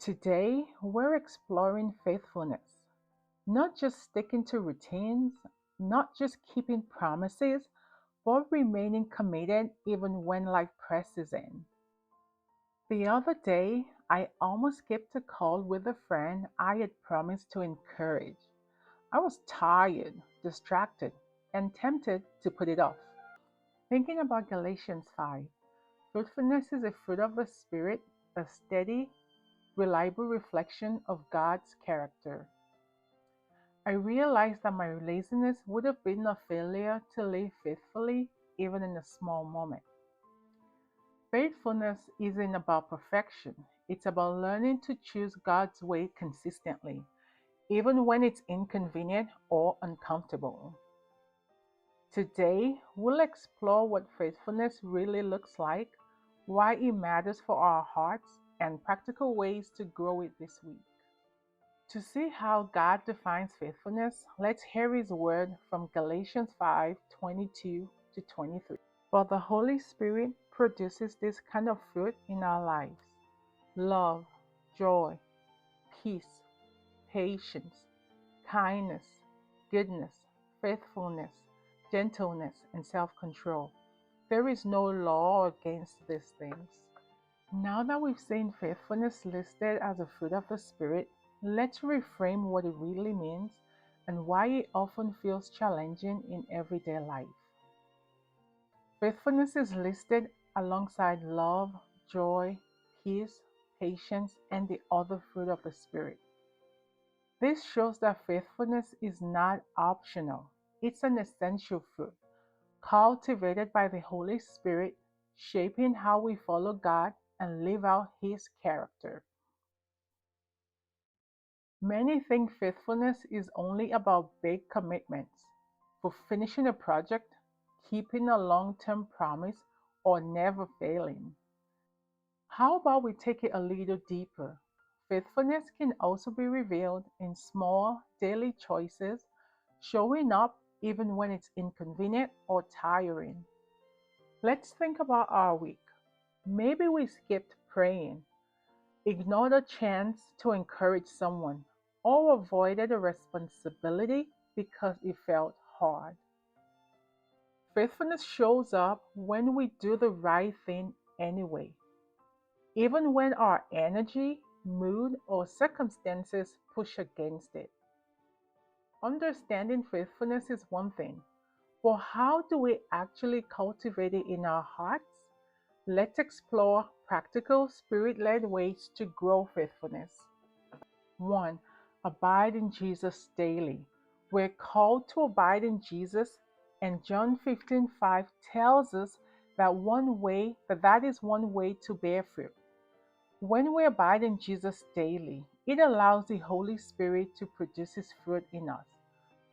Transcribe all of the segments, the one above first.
Today, we're exploring faithfulness, not just sticking to routines, not just keeping promises, but remaining committed even when life presses in. The other day, I almost skipped a call with a friend I had promised to encourage. I was tired, distracted, and tempted to put it off. Thinking about Galatians 5, fruitfulness is a fruit of the Spirit, a steady, reliable reflection of God's character. I realized that my laziness would have been a failure to live faithfully, even in a small moment. Faithfulness isn't about perfection, it's about learning to choose God's way consistently, even when it's inconvenient or uncomfortable. Today, we'll explore what faithfulness really looks like, why it matters for our hearts, and practical ways to grow it this week. To see how God defines faithfulness, let's hear His word from Galatians 5:22 to 23. For the Holy Spirit produces this kind of fruit in our lives: love, joy, peace, patience, kindness, goodness, faithfulness, gentleness, and self control. There is no law against these things. Now that we've seen faithfulness listed as a fruit of the Spirit, let's reframe what it really means and why it often feels challenging in everyday life. Faithfulness is listed alongside love, joy, peace, patience, and the other fruit of the Spirit. This shows that faithfulness is not optional, it's an essential fruit, cultivated by the Holy Spirit, shaping how we follow God and live out His character. Many think faithfulness is only about big commitments, for finishing a project, keeping a long term promise, or never failing. How about we take it a little deeper? Faithfulness can also be revealed in small daily choices, showing up even when it's inconvenient or tiring. Let's think about our week. Maybe we skipped praying, ignored a chance to encourage someone, or avoided a responsibility because it felt hard. Faithfulness shows up when we do the right thing anyway, even when our energy, mood, or circumstances push against it. Understanding faithfulness is one thing, but how do we actually cultivate it in our hearts? Let's explore practical, spirit led ways to grow faithfulness. 1. Abide in Jesus daily. We're called to abide in Jesus, and John 15:5 tells us that is one way to bear fruit. When we abide in Jesus daily, it allows the Holy Spirit to produce His fruit in us.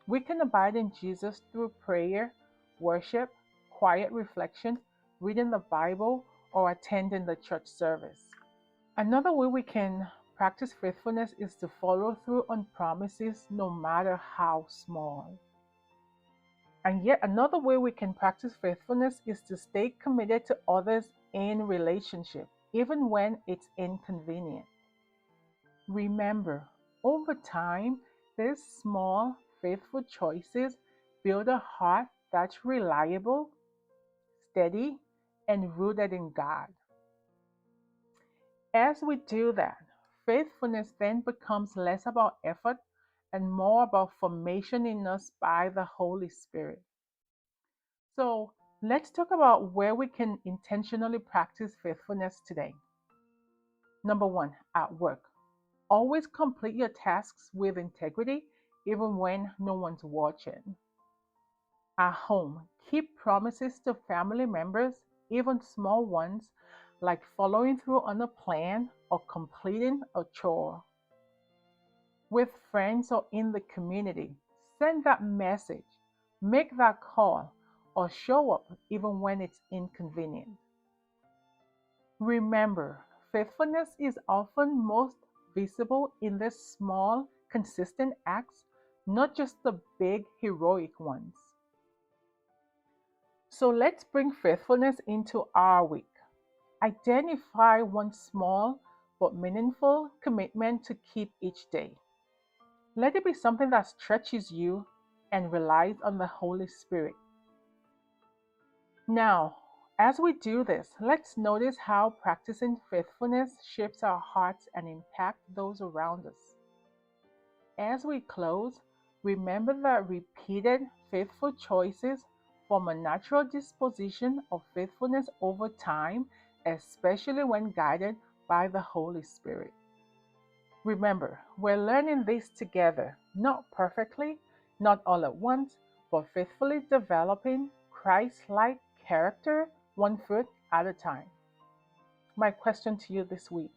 We can abide in Jesus through prayer, worship, quiet reflection, reading the Bible, or attending the church service. Another way we can practice faithfulness is to follow through on promises no matter how small. And yet another way we can practice faithfulness is to stay committed to others in relationship, even when it's inconvenient. Remember, over time, these small, faithful choices build a heart that's reliable, steady, and rooted in God. As we do that, faithfulness then becomes less about effort and more about formation in us by the Holy Spirit. So, let's talk about where we can intentionally practice faithfulness today. Number one, at work. Always complete your tasks with integrity, even when no one's watching. At home, keep promises to family members, even small ones, like following through on a plan or completing a chore. With friends or in the community, send that message, make that call, or show up even when it's inconvenient. Remember, faithfulness is often most visible in the small, consistent acts, not just the big, heroic ones. So let's bring faithfulness into our week. Identify one small but meaningful commitment to keep each day. Let it be something that stretches you and relies on the Holy Spirit. Now, as we do this, let's notice how practicing faithfulness shapes our hearts and impacts those around us. As we close, remember that repeated faithful choices form a natural disposition of faithfulness over time, especially when guided by the Holy Spirit. Remember, we're learning this together, not perfectly, not all at once, but faithfully developing Christ like character one fruit at a time. My question to you this week: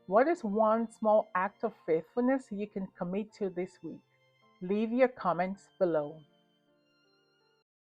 what is one small act of faithfulness you can commit to this week? Leave your comments below.